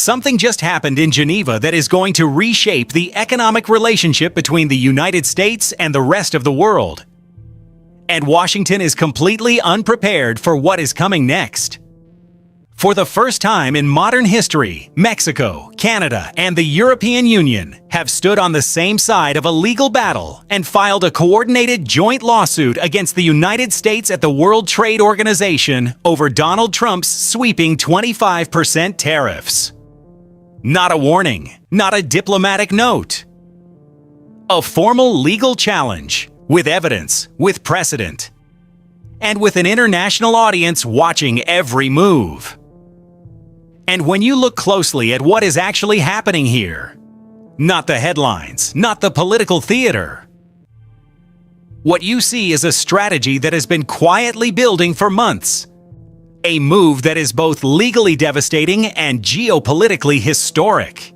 Something just happened in Geneva that is going to reshape the economic relationship between the United States and the rest of the world. And Washington is completely unprepared for what is coming next. For the first time in modern history, Mexico, Canada, and the European Union have stood on the same side of a legal battle and filed a coordinated joint lawsuit against the United States at the World Trade Organization over Donald Trump's sweeping 25% tariffs. Not a warning, not a diplomatic note. A formal legal challenge, with evidence, with precedent, and with an international audience watching every move. And when you look closely at what is actually happening here, not the headlines, not the political theater, what you see is a strategy that has been quietly building for months. A move that is both legally devastating and geopolitically historic.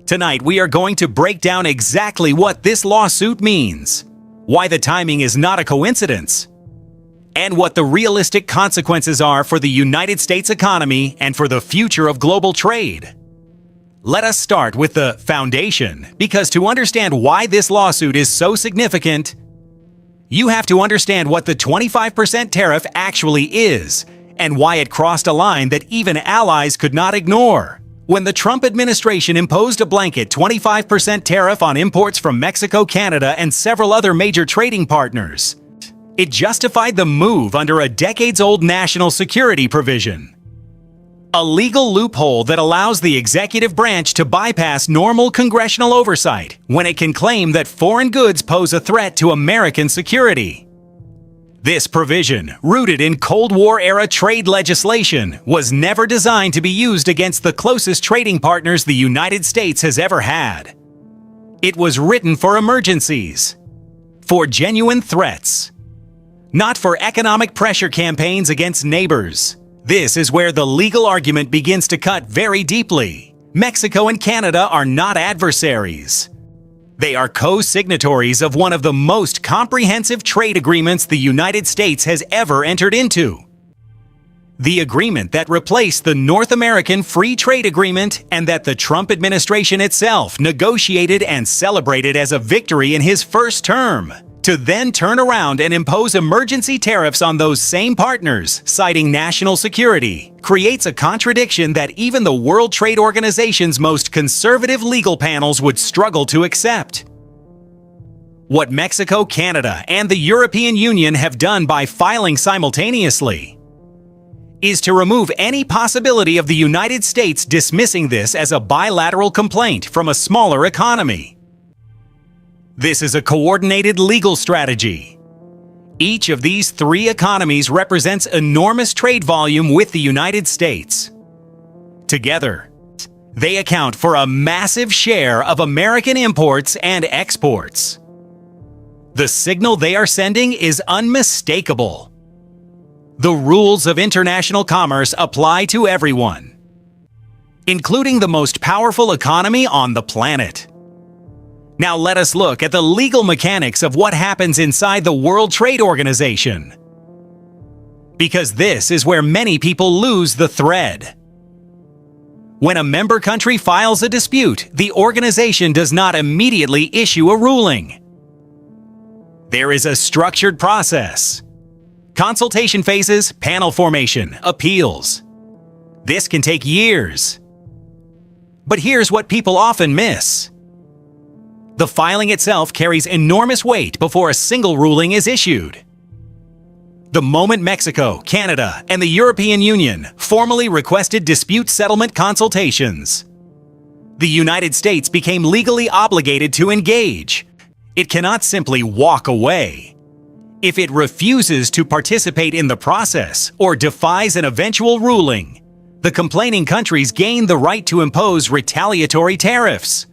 Tonight, we are going to break down exactly what this lawsuit means, why the timing is not a coincidence, and what the realistic consequences are for the United States economy and for the future of global trade. Let us start with the foundation, because to understand why this lawsuit is so significant, you have to understand what the 25% tariff actually is, and why it crossed a line that even allies could not ignore. When the Trump administration imposed a blanket 25% tariff on imports from Mexico, Canada, and several other major trading partners, it justified the move under a decades-old national security provision. A legal loophole that allows the executive branch to bypass normal congressional oversight when it can claim that foreign goods pose a threat to American security. This provision, rooted in Cold War-era trade legislation, was never designed to be used against the closest trading partners the United States has ever had. It was written for emergencies, for genuine threats, not for economic pressure campaigns against neighbors. This is where the legal argument begins to cut very deeply. Mexico and Canada are not adversaries. They are co-signatories of one of the most comprehensive trade agreements the United States has ever entered into. The agreement that replaced the North American Free Trade Agreement and that the Trump administration itself negotiated and celebrated as a victory in his first term, to then turn around and impose emergency tariffs on those same partners, citing national security, creates a contradiction that even the World Trade Organization's most conservative legal panels would struggle to accept. What Mexico, Canada, and the European Union have done by filing simultaneously is to remove any possibility of the United States dismissing this as a bilateral complaint from a smaller economy. This is a coordinated legal strategy. Each of these three economies represents enormous trade volume with the United States. Together, they account for a massive share of American imports and exports. The signal they are sending is unmistakable. The rules of international commerce apply to everyone, including the most powerful economy on the planet. Now let us look at the legal mechanics of what happens inside the World Trade Organization. Because this is where many people lose the thread. When a member country files a dispute, the organization does not immediately issue a ruling. There is a structured process. Consultation phases, panel formation, appeals. This can take years. But here's what people often miss. The filing itself carries enormous weight before a single ruling is issued. The moment Mexico, Canada, and the European Union formally requested dispute settlement consultations, the United States became legally obligated to engage. It cannot simply walk away. If it refuses to participate in the process or defies an eventual ruling, the complaining countries gain the right to impose retaliatory tariffs,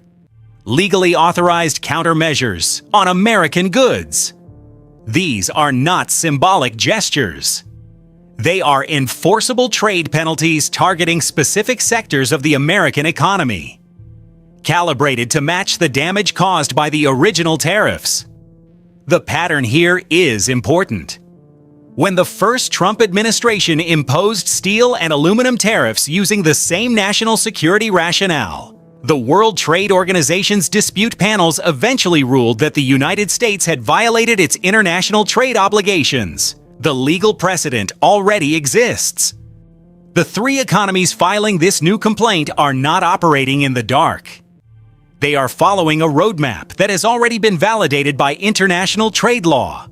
legally authorized countermeasures on American goods. These are not symbolic gestures. They are enforceable trade penalties targeting specific sectors of the American economy, calibrated to match the damage caused by the original tariffs. The pattern here is important. When the first Trump administration imposed steel and aluminum tariffs using the same national security rationale, the World Trade Organization's dispute panels eventually ruled that the United States had violated its international trade obligations. The legal precedent already exists. The three economies filing this new complaint are not operating in the dark. They are following a roadmap that has already been validated by international trade law.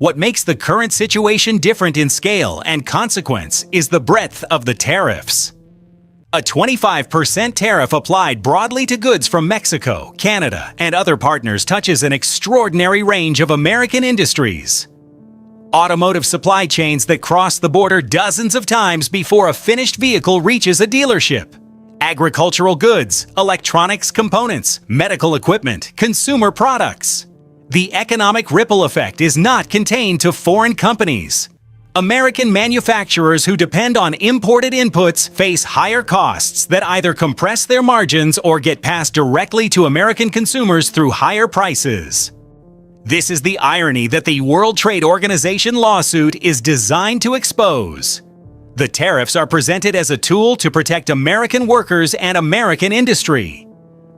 What makes the current situation different in scale and consequence is the breadth of the tariffs. A 25% tariff applied broadly to goods from Mexico, Canada, and other partners touches an extraordinary range of American industries. Automotive supply chains that cross the border dozens of times before a finished vehicle reaches a dealership. Agricultural goods, electronics components, medical equipment, consumer products. The economic ripple effect is not contained to foreign companies. American manufacturers who depend on imported inputs face higher costs that either compress their margins or get passed directly to American consumers through higher prices. This is the irony that the World Trade Organization lawsuit is designed to expose. The tariffs are presented as a tool to protect American workers and American industry.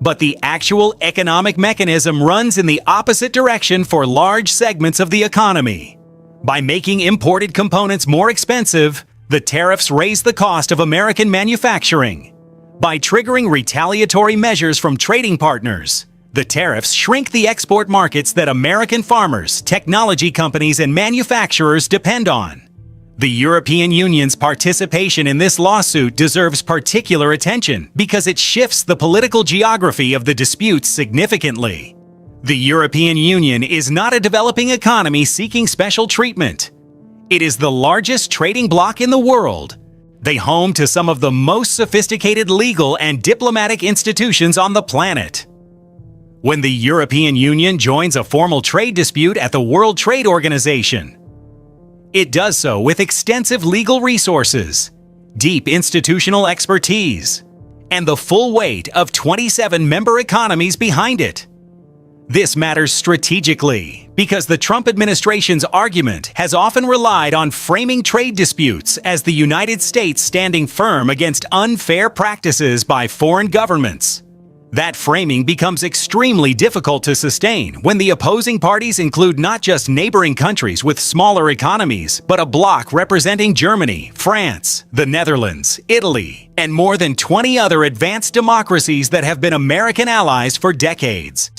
But the actual economic mechanism runs in the opposite direction for large segments of the economy. By making imported components more expensive, the tariffs raise the cost of American manufacturing. By triggering retaliatory measures from trading partners, the tariffs shrink the export markets that American farmers, technology companies, and manufacturers depend on. The European Union's participation in this lawsuit deserves particular attention because it shifts the political geography of the dispute significantly. The European Union is not a developing economy seeking special treatment. It is the largest trading bloc in the world. They home to some of the most sophisticated legal and diplomatic institutions on the planet. When the European Union joins a formal trade dispute at the World Trade Organization, it does so with extensive legal resources, deep institutional expertise, and the full weight of 27 member economies behind it. This matters strategically because the Trump administration's argument has often relied on framing trade disputes as the United States standing firm against unfair practices by foreign governments. That framing becomes extremely difficult to sustain when the opposing parties include not just neighboring countries with smaller economies, but a bloc representing Germany, France, the Netherlands, Italy, and more than 20 other advanced democracies that have been American allies for decades.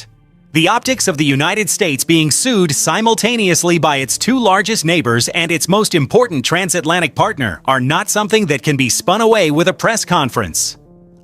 The optics of the United States being sued simultaneously by its two largest neighbors and its most important transatlantic partner are not something that can be spun away with a press conference.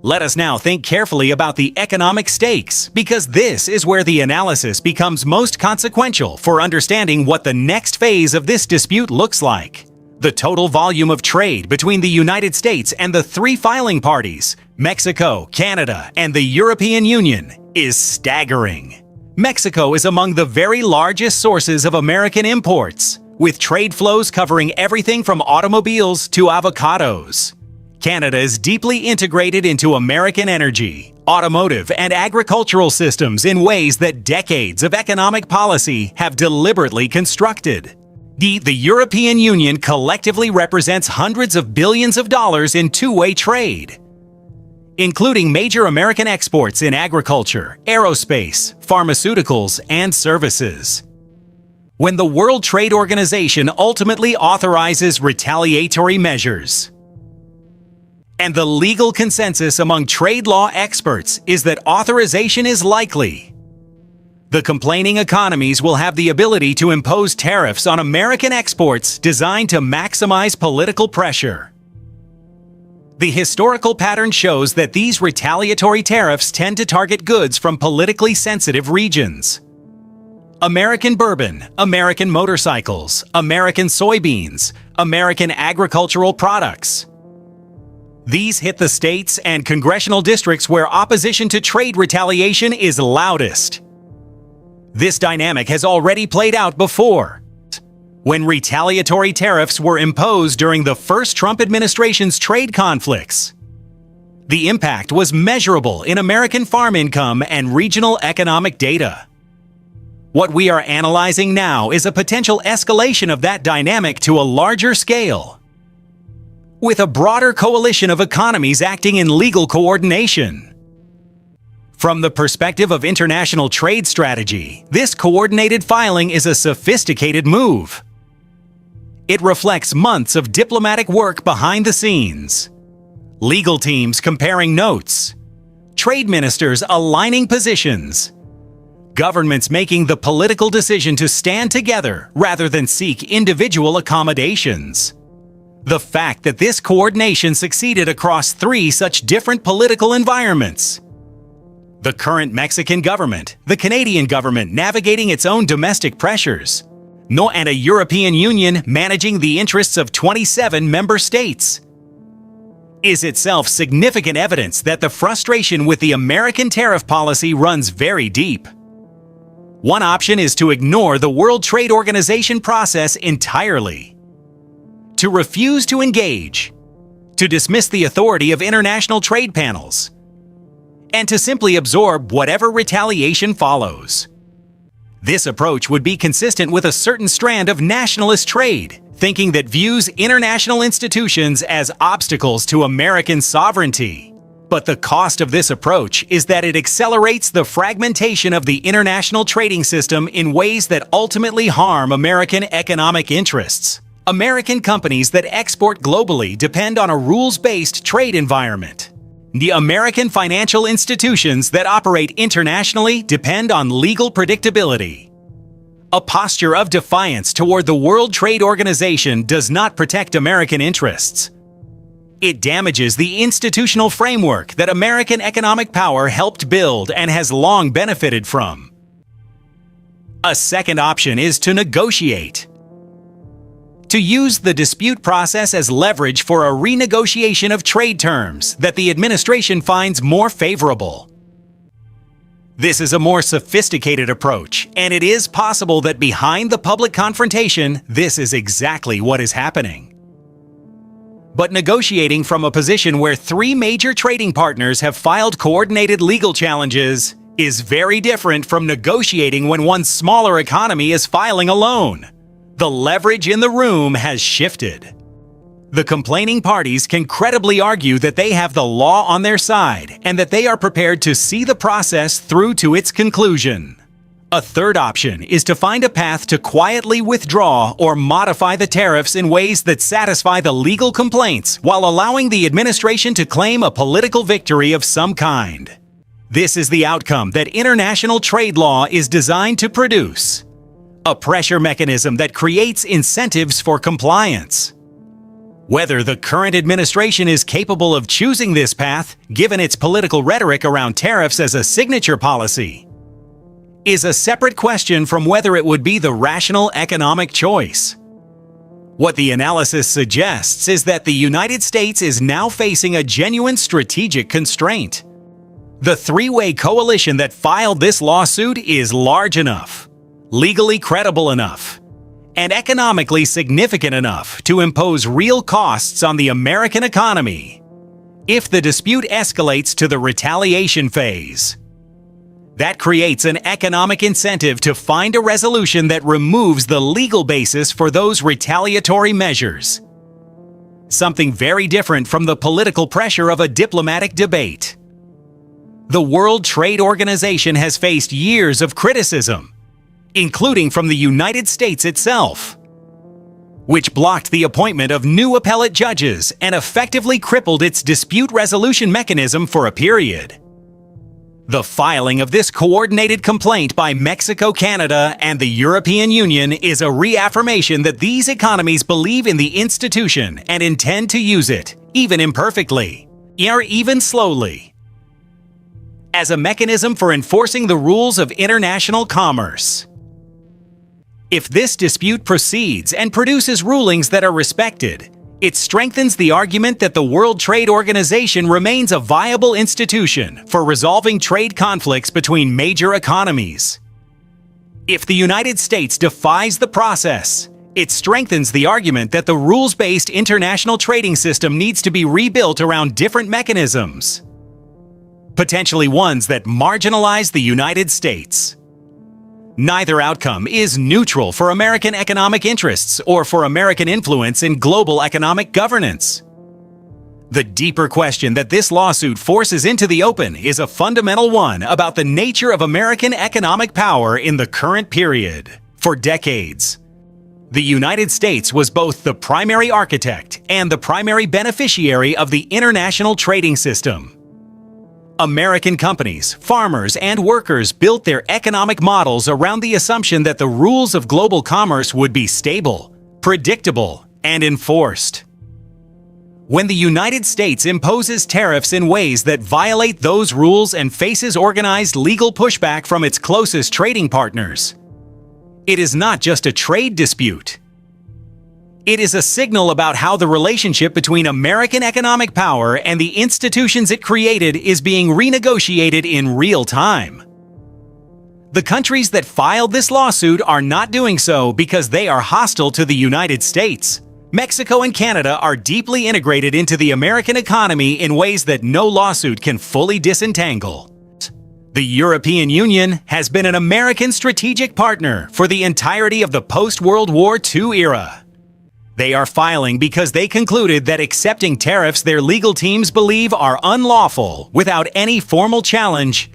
Let us now think carefully about the economic stakes, because this is where the analysis becomes most consequential for understanding what the next phase of this dispute looks like. The total volume of trade between the United States and the three filing parties, Mexico, Canada, and the European Union, is staggering. Mexico is among the very largest sources of American imports, with trade flows covering everything from automobiles to avocados. Canada is deeply integrated into American energy, automotive, and agricultural systems in ways that decades of economic policy have deliberately constructed. The European Union collectively represents hundreds of billions of dollars in two-way trade, including major American exports in agriculture, aerospace, pharmaceuticals, and services. When the World Trade Organization ultimately authorizes retaliatory measures, and the legal consensus among trade law experts is that authorization is likely, the complaining economies will have the ability to impose tariffs on American exports designed to maximize political pressure. The historical pattern shows that these retaliatory tariffs tend to target goods from politically sensitive regions. American bourbon, American motorcycles, American soybeans, American agricultural products. These hit the states and congressional districts where opposition to trade retaliation is loudest. This dynamic has already played out before. When retaliatory tariffs were imposed during the first Trump administration's trade conflicts, the impact was measurable in American farm income and regional economic data. What we are analyzing now is a potential escalation of that dynamic to a larger scale, with a broader coalition of economies acting in legal coordination. From the perspective of international trade strategy, this coordinated filing is a sophisticated move. It reflects months of diplomatic work behind the scenes, legal teams comparing notes, trade ministers aligning positions, governments making the political decision to stand together rather than seek individual accommodations. The fact that this coordination succeeded across 3 such different political environments, the current Mexican government, the Canadian government navigating its own domestic pressures, and a European Union managing the interests of 27 member states, is itself significant evidence that the frustration with the American tariff policy runs very deep. One option is to ignore the World Trade Organization process entirely, to refuse to engage, to dismiss the authority of international trade panels, and to simply absorb whatever retaliation follows. This approach would be consistent with a certain strand of nationalist trade, thinking that views international institutions as obstacles to American sovereignty. But the cost of this approach is that it accelerates the fragmentation of the international trading system in ways that ultimately harm American economic interests. American companies that export globally depend on a rules-based trade environment. The American financial institutions that operate internationally depend on legal predictability. A posture of defiance toward the World Trade Organization does not protect American interests. It damages the institutional framework that American economic power helped build and has long benefited from. A second option is to negotiate. To use the dispute process as leverage for a renegotiation of trade terms that the administration finds more favorable. This is a more sophisticated approach, and it is possible that behind the public confrontation, this is exactly what is happening. But negotiating from a position where 3 major trading partners have filed coordinated legal challenges is very different from negotiating when one smaller economy is filing alone. The leverage in the room has shifted. The complaining parties can credibly argue that they have the law on their side and that they are prepared to see the process through to its conclusion. A third option is to find a path to quietly withdraw or modify the tariffs in ways that satisfy the legal complaints while allowing the administration to claim a political victory of some kind. This is the outcome that international trade law is designed to produce: a pressure mechanism that creates incentives for compliance. Whether the current administration is capable of choosing this path, given its political rhetoric around tariffs as a signature policy, is a separate question from whether it would be the rational economic choice. What the analysis suggests is that the United States is now facing a genuine strategic constraint. The 3-way coalition that filed this lawsuit is large enough, legally credible enough, and economically significant enough to impose real costs on the American economy if the dispute escalates to the retaliation phase. That creates an economic incentive to find a resolution that removes the legal basis for those retaliatory measures. Something very different from the political pressure of a diplomatic debate. The World Trade Organization has faced years of criticism, including from the United States itself, which blocked the appointment of new appellate judges and effectively crippled its dispute resolution mechanism for a period. The filing of this coordinated complaint by Mexico, Canada, and the European Union is a reaffirmation that these economies believe in the institution and intend to use it, even imperfectly, or even slowly, as a mechanism for enforcing the rules of international commerce. If this dispute proceeds and produces rulings that are respected, it strengthens the argument that the World Trade Organization remains a viable institution for resolving trade conflicts between major economies. If the United States defies the process, it strengthens the argument that the rules-based international trading system needs to be rebuilt around different mechanisms, potentially ones that marginalize the United States. Neither outcome is neutral for American economic interests or for American influence in global economic governance. The deeper question that this lawsuit forces into the open is a fundamental one about the nature of American economic power in the current period. For decades, the United States was both the primary architect and the primary beneficiary of the international trading system. American companies, farmers, and workers built their economic models around the assumption that the rules of global commerce would be stable, predictable, and enforced. When the United States imposes tariffs in ways that violate those rules and faces organized legal pushback from its closest trading partners, it is not just a trade dispute. It is a signal about how the relationship between American economic power and the institutions it created is being renegotiated in real time. The countries that filed this lawsuit are not doing so because they are hostile to the United States. Mexico and Canada are deeply integrated into the American economy in ways that no lawsuit can fully disentangle. The European Union has been an American strategic partner for the entirety of the post-World War II era. They are filing because they concluded that accepting tariffs their legal teams believe are unlawful without any formal challenge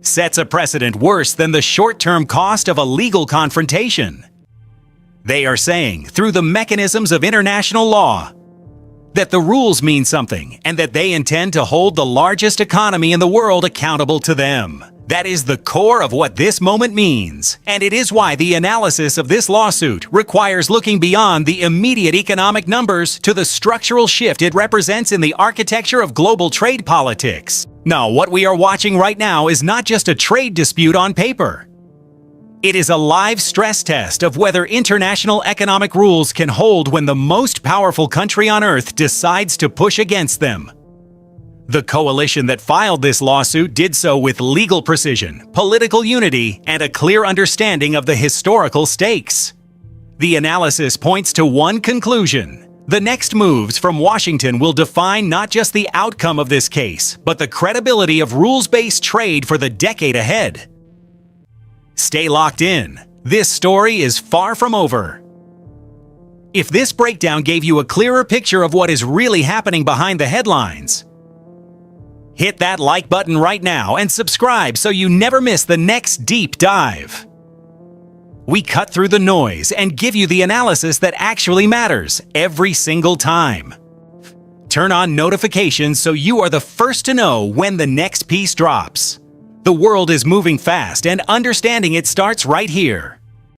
sets a precedent worse than the short-term cost of a legal confrontation. They are saying, through the mechanisms of international law, that the rules mean something and that they intend to hold the largest economy in the world accountable to them. That is the core of what this moment means, and it is why the analysis of this lawsuit requires looking beyond the immediate economic numbers to the structural shift it represents in the architecture of global trade politics. Now, what we are watching right now is not just a trade dispute on paper. It is a live stress test of whether international economic rules can hold when the most powerful country on earth decides to push against them. The coalition that filed this lawsuit did so with legal precision, political unity, and a clear understanding of the historical stakes. The analysis points to one conclusion. The next moves from Washington will define not just the outcome of this case, but the credibility of rules-based trade for the decade ahead. Stay locked in. This story is far from over. If this breakdown gave you a clearer picture of what is really happening behind the headlines, hit that like button right now and subscribe so you never miss the next deep dive. We cut through the noise and give you the analysis that actually matters every single time. Turn on notifications so you are the first to know when the next piece drops. The world is moving fast, and understanding it starts right here.